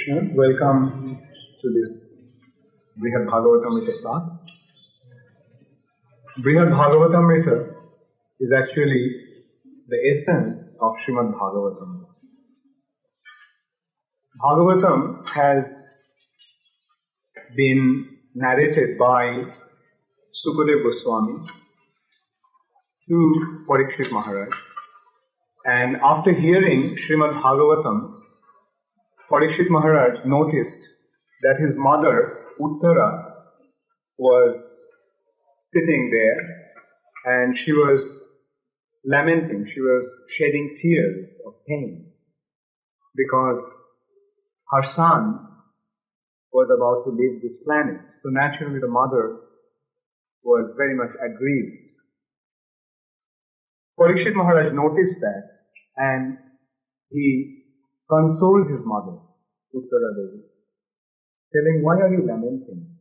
Krishna. Welcome to this Bṛhad Bhāgavatāmṛta class. Bṛhad Bhāgavatāmṛta is actually the essence of Srimad Bhāgavatam. Bhāgavatam has been narrated by Sukadeva Goswami to Parikshit Maharaj, and after hearing Srimad Bhāgavatam, Parikshit Maharaj noticed that his mother, Uttara, was sitting there and she was lamenting, she was shedding tears of pain because her son was about to leave this planet. So naturally the mother was very much aggrieved. Parikshit Maharaj noticed that and he consoled his mother, Uttara Devi, telling, "Why are you lamenting?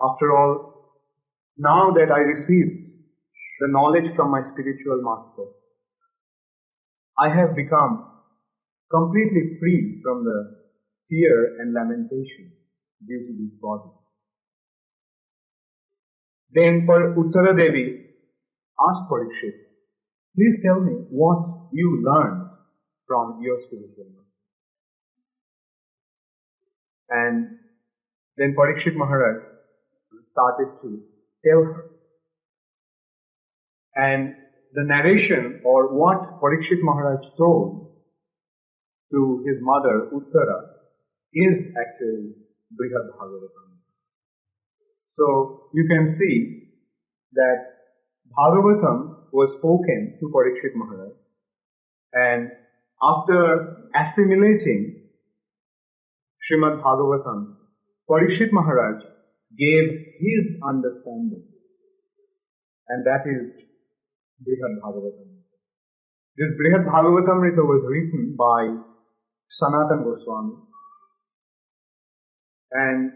After all, now that I received the knowledge from my spiritual master, I have become completely free from the fear and lamentation due to this body." Then Uttara Devi asked Parikshit, "Please tell me what you learned from your spiritual master." And then Parikshit Maharaj started to tell her. And the narration, or what Parikshit Maharaj told to his mother Uttara, is actually Bṛhad Bhāgavatam. So you can see that Bhāgavatam was spoken to Parikshit Maharaj, and after assimilating Srimad Bhāgavatam, Parikshit Maharaj gave his understanding, and that is Bṛhad Bhāgavatam. This Bṛhad Bhāgavatāmṛta was written by Sanatana Goswami, and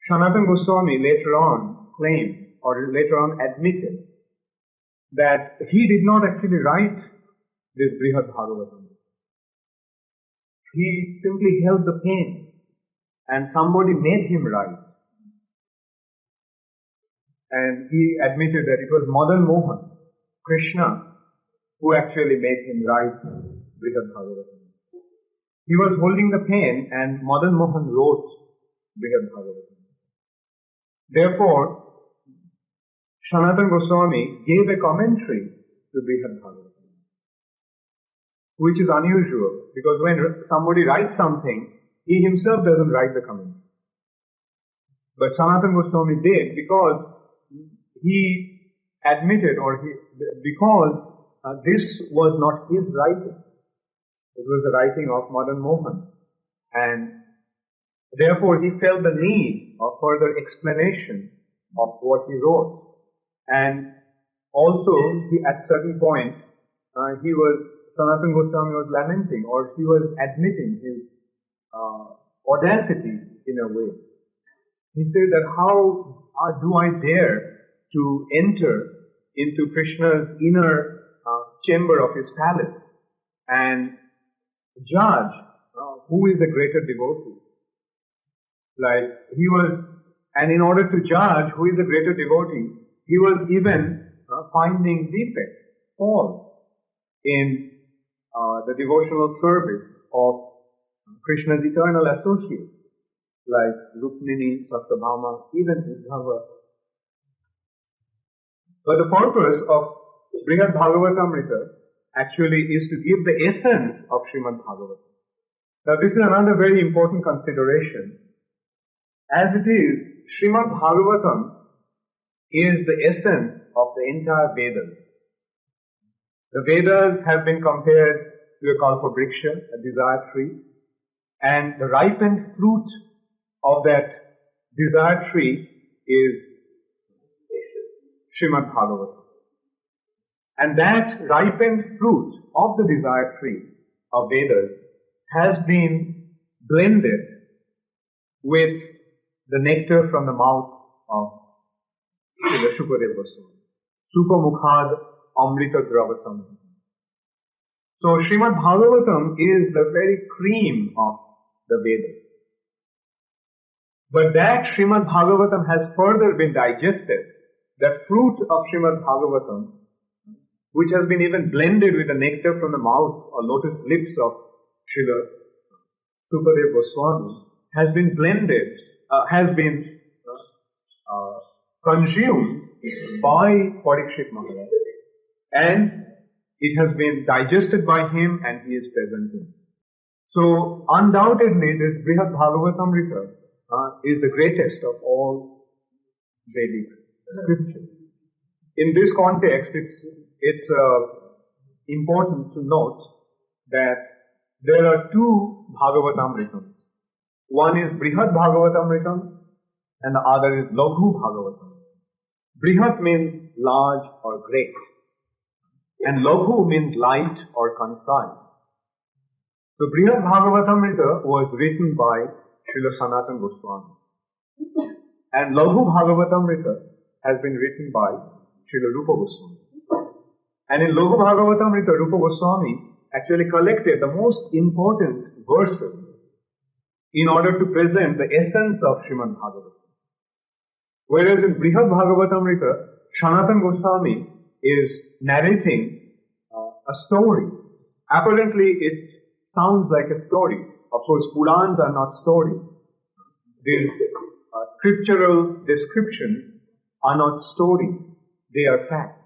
Sanatana Goswami later on claimed, or later on admitted, that he did not actually write this Bṛhad Bhāgavatam. He simply held the pen and somebody made him write. And he admitted that it was Madan Mohan, Krishna, who actually made him write Bṛhad Bhāgavatam. He was holding the pen and Madan Mohan wrote Bṛhad Bhāgavatam. Therefore, Sanatana Goswami gave a commentary to Bṛhad Bhāgavatam, which is unusual, because when somebody writes something, he himself doesn't write the commentary. But Sanatana Goswami did, because he admitted, because this was not his writing. It was the writing of Madan Mohan. And therefore he felt the need of further explanation of what he wrote. And also, at certain point, Sanatana Goswami was lamenting, or he was admitting his audacity in a way. He said that how do I dare to enter into Krishna's inner chamber of his palace and judge who is the greater devotee. And in order to judge who is the greater devotee, he was even finding defects, faults in the devotional service of Krishna's eternal associates, like Rukmini, Satyabhama, even Uddhava. But the purpose of Bṛhad Bhāgavatāmṛta actually is to give the essence of Srimad Bhāgavatam. Now this is another very important consideration. As it is, Srimad Bhāgavatam is the essence of the entire Vedas. The Vedas have been compared to a kalpavriksha, a desire tree, and the ripened fruit of that desire tree is Srimad Bhāgavatam. And that ripened fruit of the desire tree of Vedas has been blended with the nectar from the mouth of Srila Sukadeva Goswami. Supa Mukhad Amrita Dravasam. So Srimad Bhagavatam is the very cream of the Vedas. But that Srimad Bhagavatam has further been digested. The fruit of Srimad Bhagavatam, which has been even blended with the nectar from the mouth or lotus lips of Srila Sukadeva Goswami, has been blended, consumed by Parikshit Maharaja. And it has been digested by him and he is present in. So undoubtedly this Bṛhad Bhāgavatāmṛta is the greatest of all Vedic scriptures. In this context, it's important to note that there are two Bhāgavatāmṛtams. One is Bṛhad Bhāgavatāmṛta and the other is Laghu Bhāgavatāmṛta. Bṛhad means large or great, and Laghu means light or concise. So Bṛhad Bhāgavatāmṛta was written by Srila Sanatana Goswami, and Laghu Bhāgavatāmṛta has been written by Srila Rupa Goswami. And in Laghu Bhāgavatāmṛta, Rupa Goswami actually collected the most important verses in order to present the essence of Srimad Bhagavatam. Whereas in Bṛhad Bhāgavatāmṛta, Sanatana Goswami is narrating a story. Apparently it sounds like a story. Of course, Purans are not stories. These scriptural descriptions are not stories. They are facts.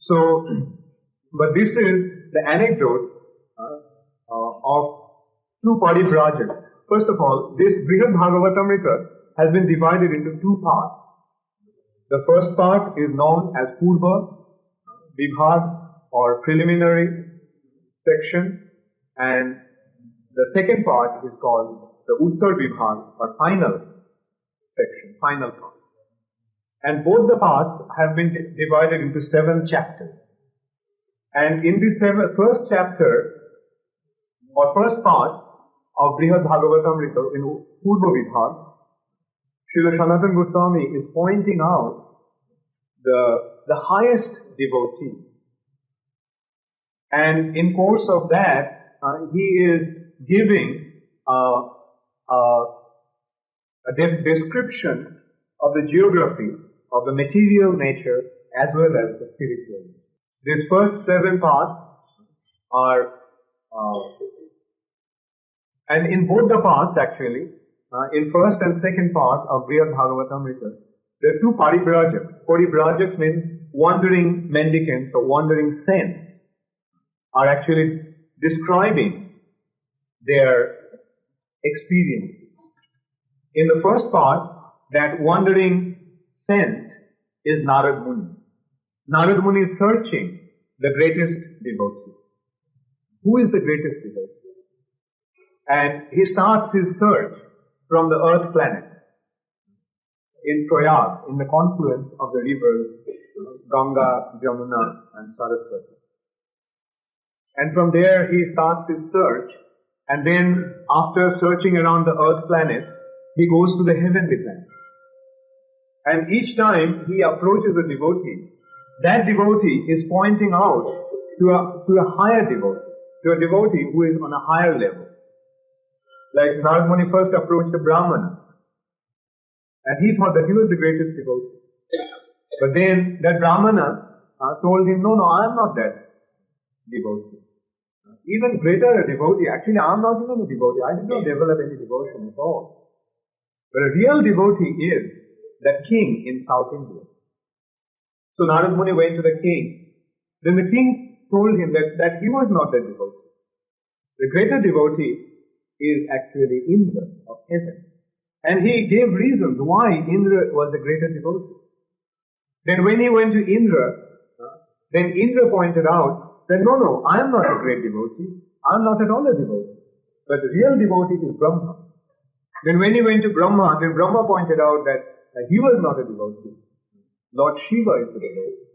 So, but this is the anecdote of two parivrajaks. First of all, this Bṛhad Bhāgavatāmṛta has been divided into two parts. The first part is known as Purva Vibhag or preliminary section, and the second part is called the Uttar Vibhag or final section, final part. And both the parts have been divided into 7 chapters. And in this first chapter or first part of Bṛhad Bhāgavatāmṛta in Purva Vibhag, Srila Sanatana Goswami is pointing out the highest devotee. And in course of that, he is giving a description of the geography of the material nature as well as the spiritual. These first 7 parts are, and in both the parts actually, in first and second part of Bṛhad Bhāgavatāmṛta, there are two parivrajaks. Parivrajaks means wandering mendicants or wandering saints are actually describing their experience. In the first part, that wandering saint is Narad Muni. Narad Muni is searching the greatest devotee. Who is the greatest devotee? And he starts his search from the earth planet in Prayag, in the confluence of the rivers Ganga, Jamuna and Saraswati. And from there he starts his search, and then after searching around the earth planet, he goes to the heavenly planet. And each time he approaches a devotee, that devotee is pointing out to a higher devotee, to a devotee who is on a higher level. Like Narad Muni first approached a Brahmana, and he thought that he was the greatest devotee. But then that Brahmana told him, no, I am not that devotee. Even greater a devotee, actually I am not even a devotee, I did not develop any devotion at all. But a real devotee is the king in South India. So Narad Muni went to the king. Then the king told him that he was not that devotee. The greater devotee is actually Indra of heaven. And he gave reasons why Indra was the greater devotee. Then when he went to Indra, then Indra pointed out that no, I am not a great devotee. I am not at all a devotee. But the real devotee is Brahma. Then when he went to Brahma, then Brahma pointed out that he was not a devotee. Lord Shiva is the devotee.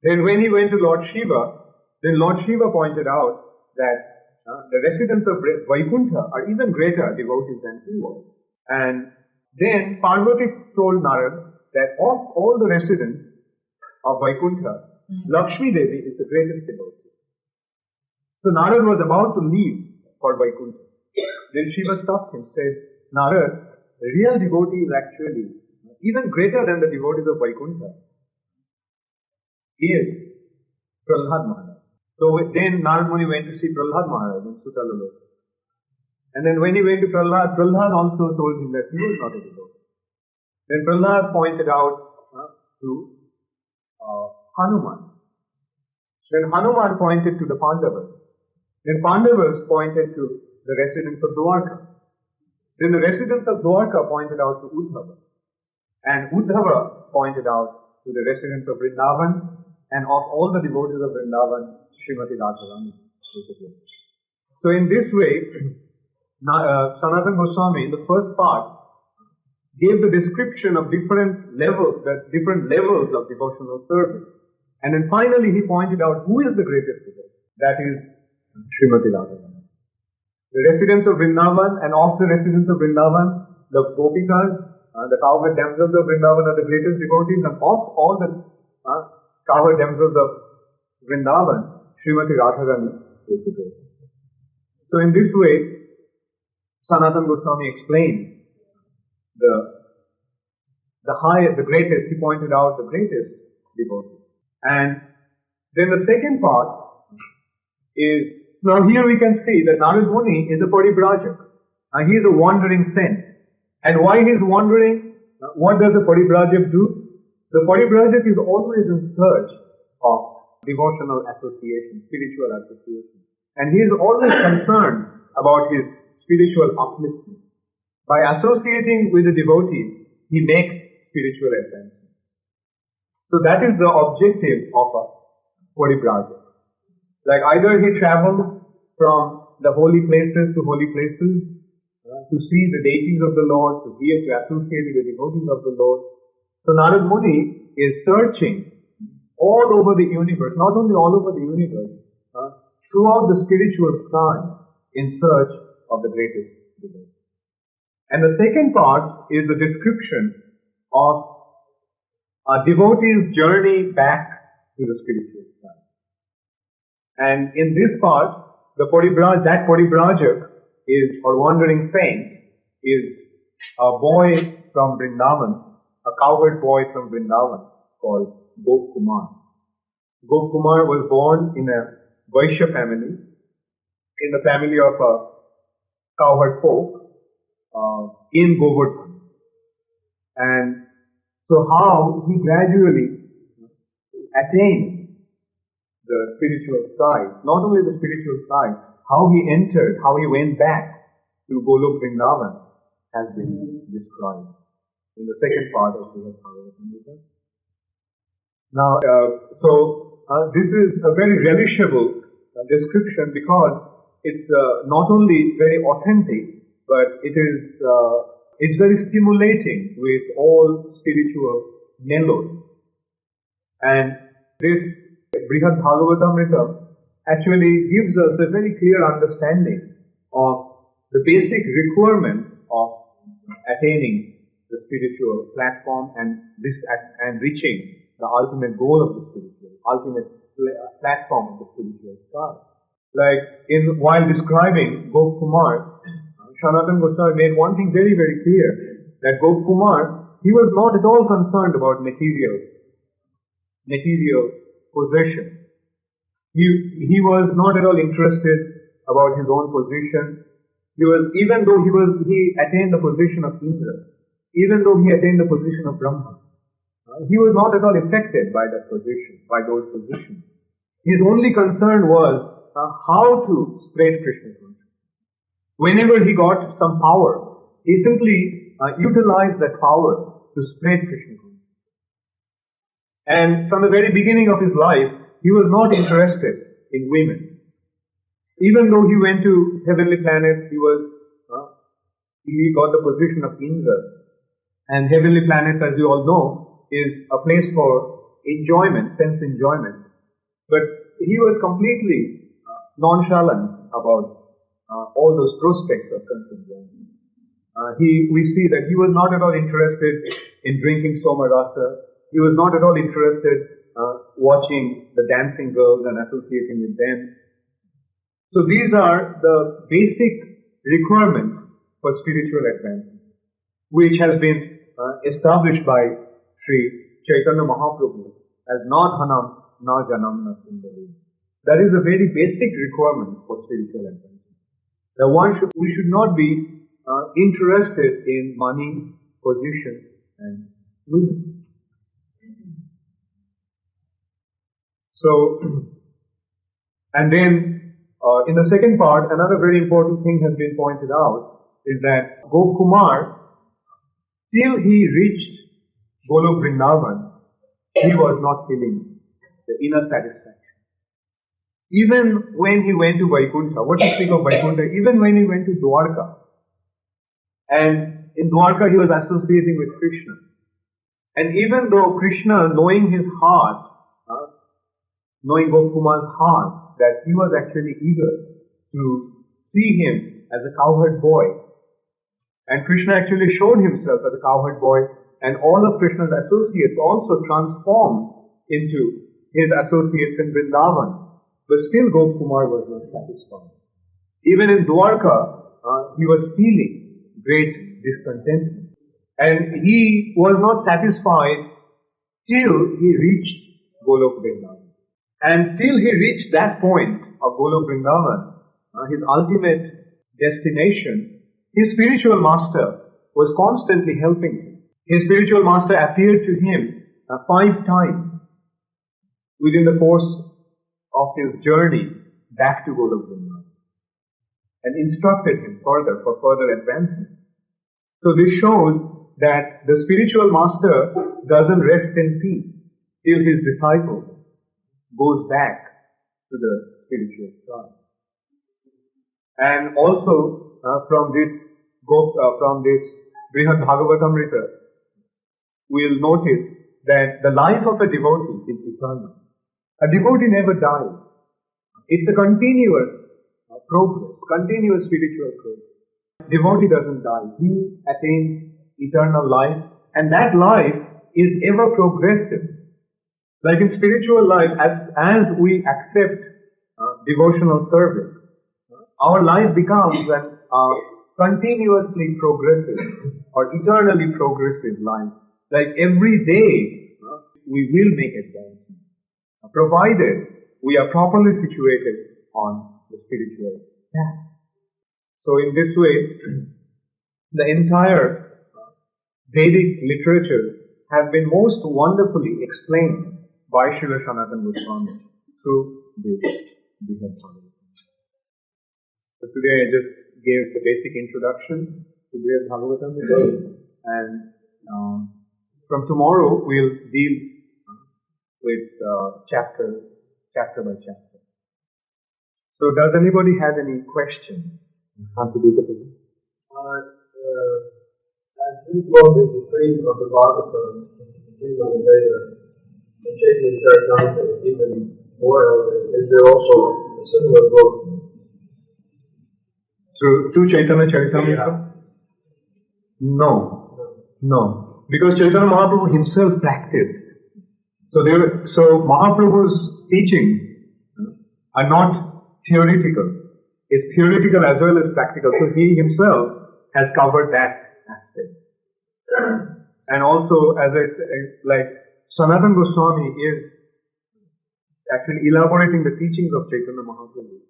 Then when he went to Lord Shiva, then Lord Shiva pointed out that the residents of Vaikuntha are even greater devotees than he was. And then Parvati told Narad that of all the residents of Vaikuntha, Lakshmi Devi is the greatest devotee. So Narad was about to leave for Vaikuntha. Then Shiva stopped him, said, Narad, the real devotee is actually even greater than the devotees of Vaikuntha. He is Bṛhad Maharaj. So then Narad Muni went to see Bṛhad Maharaj in Sutaloloka. And then when he went to Bṛhad also told him that he was not a devotee. Then Bṛhad pointed out to Hanuman. Then Hanuman pointed to the Pandavas. Then Pandavas pointed to the residents of Dwarka. Then the residents of Dwarka pointed out to Uddhava. And Uddhava pointed out to the residents of Vrindavan, and of all the devotees of Vrindavan, Srimati Radharani. So in this way, Sanatana Goswami, in the first part, gave the description of different levels of devotional service. And then finally he pointed out who is the greatest devotee. That is Srimati Radharani. The residents of Vrindavan, and of the residents of Vrindavan, the Gopikas, the cowherd damsels of Vrindavan are the greatest devotees, and of all the cowherd damsels of Vrindavan, Srimati Radharani is the greatest. So in this way, Sanatana Goswami explained the greatest, he pointed out the greatest devotee. And then the second part is, now here we can see that Narad Muni is a Paribrajak. He is a wandering saint. And why he is wandering? What does the Paribrajak do? The Paribrajak is always in search of devotional association, spiritual association. And he is always concerned about his spiritual upliftment. By associating with the devotees, he makes spiritual advancement. So that is the objective of a Paribrajak. Like either he travels from the holy places to holy places to see the deities of the Lord, to associate with the devotees of the Lord. So Narad Muni is searching all over the universe, not only all over the universe, throughout the spiritual sky in search of the greatest devotee. And the second part is the description of a devotee's journey back to the spiritual sky. And in this part, that Paribrajak is, or wandering saint, is a boy from Vrindavan, a cowherd boy from Vrindavan called Gop Kumar. Gop Kumar was born in a Vaishya family, in the family of a cowherd folk in Govardhan. And so how he gradually attained the spiritual side, not only the spiritual side, how he entered, how he went back to Golok Vrindavan has been described in the second part of Bṛhad Bhāgavatāmṛta. Now, this is a very relishable description because it's not only very authentic, but it's very stimulating with all spiritual mellows. And this Bṛhad Bhāgavatāmṛta actually gives us a very clear understanding of the basic requirement of attaining the spiritual platform and reaching the ultimate goal of the ultimate platform of the spiritual star. Like while describing Gop Kumar, Sanatana Goswami made one thing very, very clear, that Gop Kumar, he was not at all concerned about material possession. He was not at all interested about his own position. Even though he attained the position of Indra, even though he attained the position of Brahma, he was not at all affected by that position, by those positions. His only concern was how to spread Krishna consciousness. Whenever he got some power, he simply utilized that power to spread Krishna consciousness. And from the very beginning of his life, he was not interested in women. Even though he went to heavenly planets, he got the position of Indra. And heavenly planets, as you all know, is a place for enjoyment, sense enjoyment. But he was completely nonchalant about all those prospects of sense enjoyment. We see that he was not at all interested in drinking Soma Rasa. He was not at all interested watching the dancing girls and associating with them. So these are the basic requirements for spiritual advancement, which has been established by Sri Chaitanya Mahaprabhu as na dhanam, na janam, na sundari. That is a very basic requirement for spiritual advancement. That we should not be interested in money, position, and women. So, and then in the second part, another very important thing has been pointed out is that Gopkumar, till he reached Golok Vrindavan, he was not feeling the inner satisfaction. Even when he went to Vaikuntha, what to speak of Vaikuntha, even when he went to Dwarka, and in Dwarka he was associating with Krishna. And even though Krishna, knowing his heart, knowing Gopkumar's heart, that he was actually eager to see him as a cowherd boy, and Krishna actually showed himself as a cowherd boy, and all of Krishna's associates also transformed into his associates in Vrindavan. But still Gopkumar was not satisfied. Even in Dwarka, he was feeling great discontentment. And he was not satisfied till he reached Golok Vrindavan. And till he reached that point of Golok Vrindavan, his ultimate destination, his spiritual master was constantly helping him. His spiritual master appeared to him 5 times within the course of his journey back to Golok Vrindavan and instructed him further for further advancement. So this shows that the spiritual master doesn't rest in peace till his disciple goes back to the spiritual star. And also from this Bṛhad Bhāgavatāmṛta, we'll notice that the life of a devotee is eternal. A devotee never dies. It's a continuous progress, continuous spiritual progress. Devotee doesn't die. He attains eternal life, and that life is ever progressive. Like in spiritual life, as we accept devotional service, our life becomes a continuously progressive or eternally progressive life. Like every day, we will make advancement, provided we are properly situated on the spiritual path. So in this way, the entire Vedic literature has been most wonderfully explained by Srila Sanatana Goswami through this Bṛhad Bhāgavatāmṛta. So today I just gave the basic introduction to Bṛhad Bhāgavatāmṛta, and from tomorrow we'll deal with chapter by chapter. So does anybody have any questions? As we go with the stream of the Bhagavatam, the stream of the Veda, the Chaitanya Charitamrita is even more elevated. Is there also a similar book? To Chaitanya Charitamrita? No. Because Chaitanya Mahaprabhu himself practiced. So Mahaprabhu's teachings are not theoretical. It's theoretical as well as practical. So he himself has covered that aspect. And also, as I said, like Sanatana Goswami is actually elaborating the teachings of Chaitanya Mahaprabhu.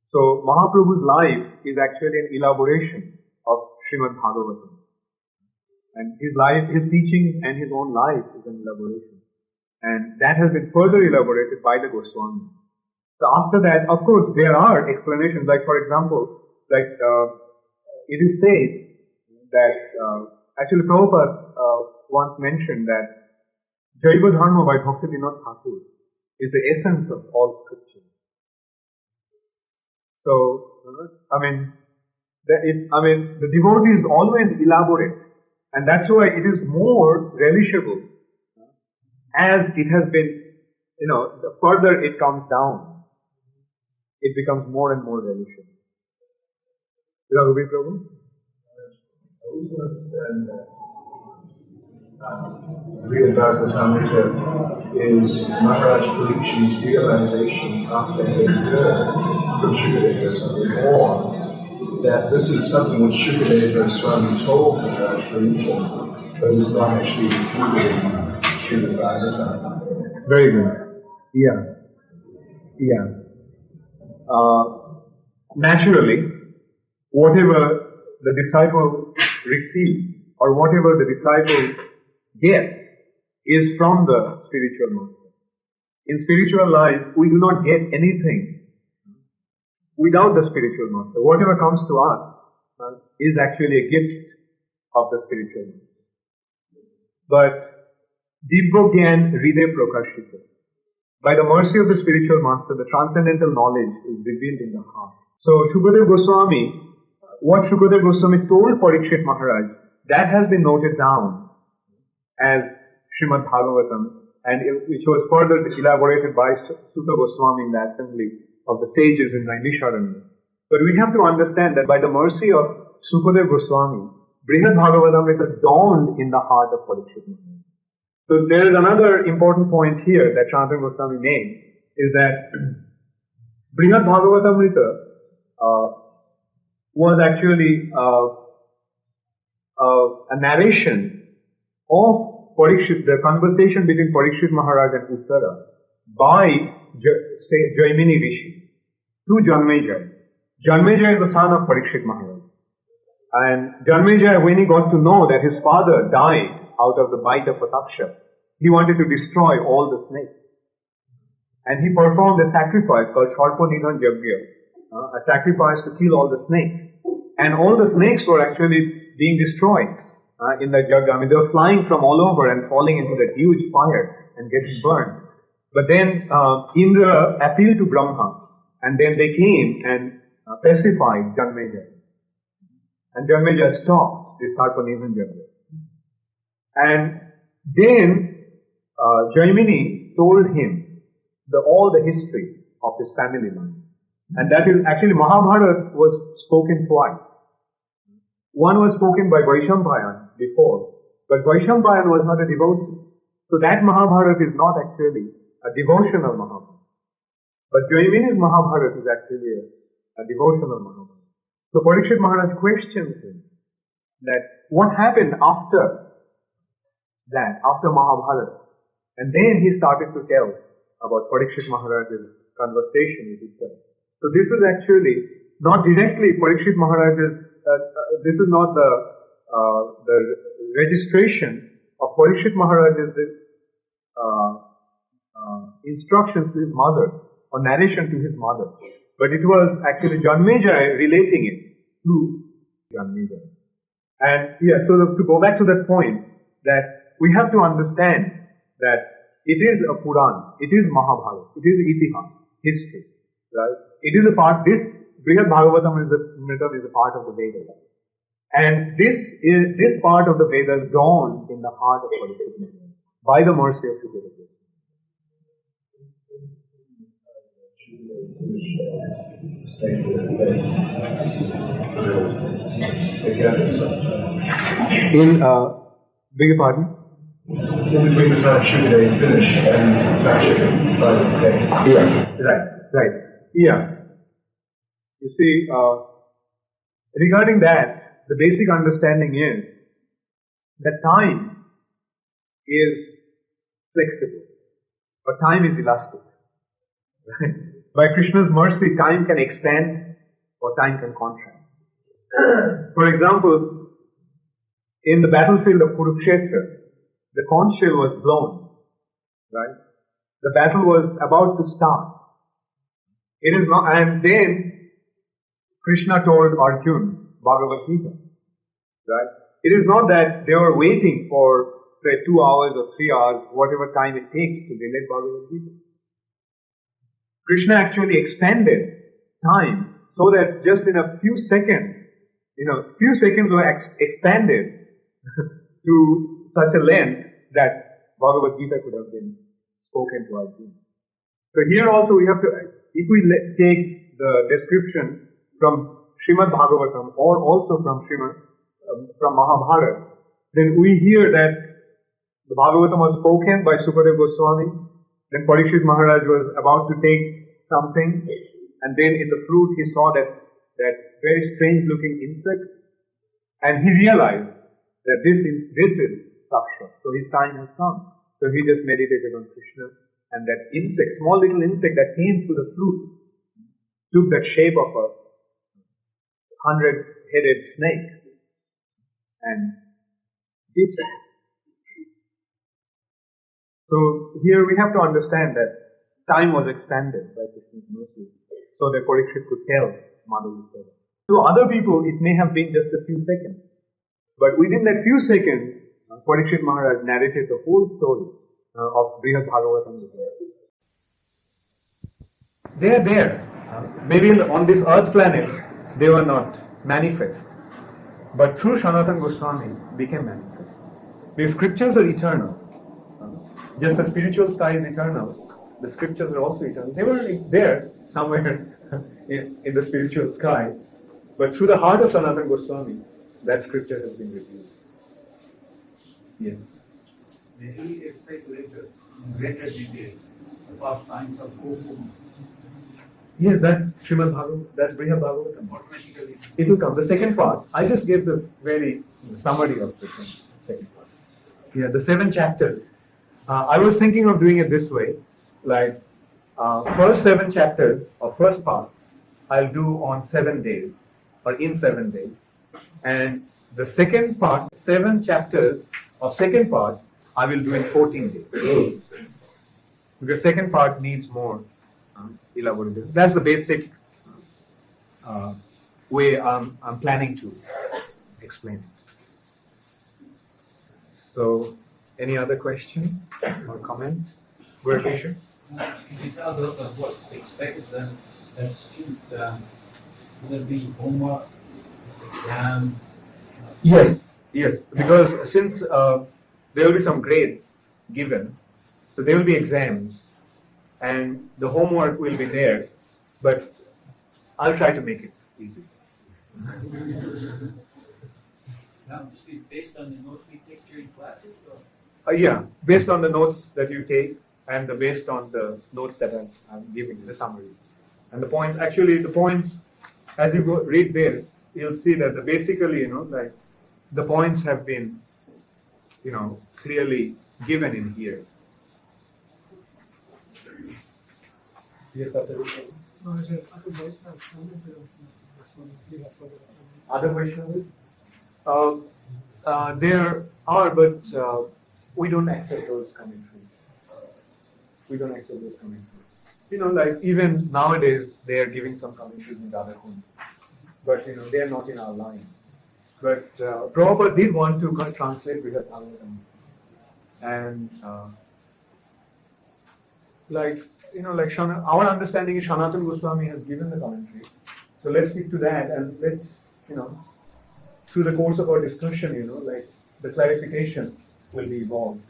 So Mahaprabhu's life is actually an elaboration of Srimad Bhagavatam. And his life, his teachings and his own life is an elaboration. And that has been further elaborated by the Goswami. So after that, of course, there are explanations. Like for example, it is said that actually Prabhupada once mentioned that Jaiva Dharma by Bhakti Vinod Thakur is the essence of all scripture. So the devotee is always elaborate, and that's why it is more relishable. As it has been, the further it comes down, it becomes more and more relishable. Prabhu? I also understand that Bṛhad Bhāgavatāmṛta is Maharaja Parikshit's realization after a heard from Shukadeva Swami, or that this is something which Shukadeva Swami told Maharaja Parikshit, but is not actually included in Bṛhad Bhāgavatāmṛta. Very good. Yeah. Naturally, whatever the disciple receives or whatever the disciple gets is from the spiritual master. In spiritual life, we do not get anything without the spiritual master. Whatever comes to us is actually a gift of the spiritual master. But Divya Gyan Hriday Prakashita. By the mercy of the spiritual master, the transcendental knowledge is revealed in the heart. So Shukadeva Goswami, what Shukadeva Goswami told Parikshit Maharaj, that has been noted down as Srimad Bhagavatam, and which was further elaborated by Sutta Goswami in the assembly of the sages in Naimisharanya. But we have to understand that by the mercy of Shukadeva Goswami, Bṛhad Bhāgavatāmṛta dawned in the heart of Parikshit Maharaj. So there is another important point here that Sanatana Goswami made, is that Bṛhad Bhāgavatāmṛta was actually a narration of Parikshit, the conversation between Parikshit Maharaj and Uttara by Jaimini Rishi to Janmejaya. Janmejaya is the son of Parikshit Maharaj. And Janmejaya, when he got to know that his father died out of the bite of a taksha, he wanted to destroy all the snakes. And he performed a sacrifice called Sharpanidhan Yagya, a sacrifice to kill all the snakes. And all the snakes were actually being destroyed in the Yagya. I mean, they were flying from all over and falling into that huge fire and getting burned. But then Indra appealed to Brahma, and then they came and pacified Janmejaya. And Janmejaya stopped this Sharpanidhan Yagya. And then Jaimini told him all the history of his family line. And that is actually Mahabharata was spoken twice. One was spoken by Vaishambhayan before, but Vaishambhayan was not a devotee. So that Mahabharata is not actually a devotional Mahabharata. But Jaimini's Mahabharata is actually a devotional Mahabharata. So Parikshit Maharaj questions him that what happened after that, after Mahabharata. And then he started to tell about Parikshit Maharaj's conversation with Uttara. So this is actually not directly Parikshit Maharaj's, this is not the registration of Parikshit Maharaj's instructions to his mother or narration to his mother. But it was actually Janmejaya relating it to Janmejaya. And so to go back to that point, that we have to understand that it is a Puran, it is Mahabharata, it is Itihas, history, right? It is a part, this Bṛhad Bhāgavatāmṛta is a part of the Vedas. And this part of the Vedas dawned in the heart of Parikshit Maharaj by the mercy of Shukadeva. In beg your pardon? In between the time Shukadeva finished and Takshaka started the day. Yeah, right. Yeah. You see, regarding that, the basic understanding is that time is flexible, but time is elastic. Right? By Krishna's mercy, time can expand or time can contract. For example, in the battlefield of Kurukshetra, the conch shell was blown, right? The battle was about to start. It is not, and then Krishna told Arjuna, Bhagavad Gita, right? It is not that they were waiting for, say, 2 hours or 3 hours, whatever time it takes to relate Bhagavad Gita. Krishna actually expanded time so that just in a few seconds, few seconds were expanded to such a length that Bhagavad Gita could have been spoken to Arjuna. So here also we have to, if we take the description from Srimad Bhagavatam or also from Mahabharata, then we hear that the Bhagavatam was spoken by Sukadeva Goswami. Then Parikshit Maharaj was about to take something, and then in the fruit he saw that very strange looking insect, and he realized that this is Saksha. So his time has come. So he just meditated on Krishna, and that insect, small little insect that came through the fruit, took that shape of a 100-headed snake and bit it. So here we have to understand that time was extended by Krishna's mercy, so that Parikshit could tell Madhava. To other people it may have been just a few seconds, but within that few seconds, Parikshit Maharaj narrated the whole story of Bṛhad Bhāgavatāmṛta. They are there. Maybe on this earth planet they were not manifest, but through Sanatana Goswami became manifest. The scriptures are eternal. Just the spiritual sky is eternal, the scriptures are also eternal. They were there somewhere in the spiritual sky, but through the heart of Sanatana Goswami, that scripture has been revealed. Yes. May he explain later in greater detail the pastimes of Goku? Yes, that's Srimad Bhagavatam, that's Bṛhad Bhāgavatāmṛta. Automatically. It will come. The second part, I just gave the very summary of the second part. Yeah, the 7 chapters. I was thinking of doing it this way, like first 7 chapters or first part I'll do on 7 days or in 7 days, and the second part, 7 chapters of second part I will do in 14 days, because second part needs more elaboration. That's the basic way I'm planning to explain it. So, any other question or comment? Because of what's expected, that students will be homework, exam. yes, because since there will be some grades given, so there will be exams, and the homework will be there, but I'll try to make it easy. Now, based on the notes we take during classes? Yeah, based on the notes that you take and based on the notes that I'm giving, the summary. And the points, as you go read this, you'll see that basically, like the points have been, clearly given in here. Yes, other questions? There are, but we don't accept those commentaries. Like even nowadays they are giving some commentaries in other homes, but they are not in our line. But Prabhupada did want to translate Bṛhad Bhāgavatāmṛta, and our understanding is Sanatana Goswami has given the commentary, so let's stick to that, and let's through the course of our discussion, the clarification will be evolved.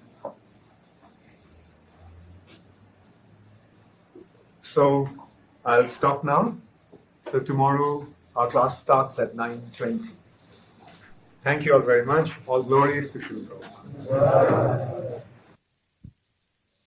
So I'll stop now. So tomorrow our class starts at 9:20. Thank you all very much. All glories to Srila Prabhupada.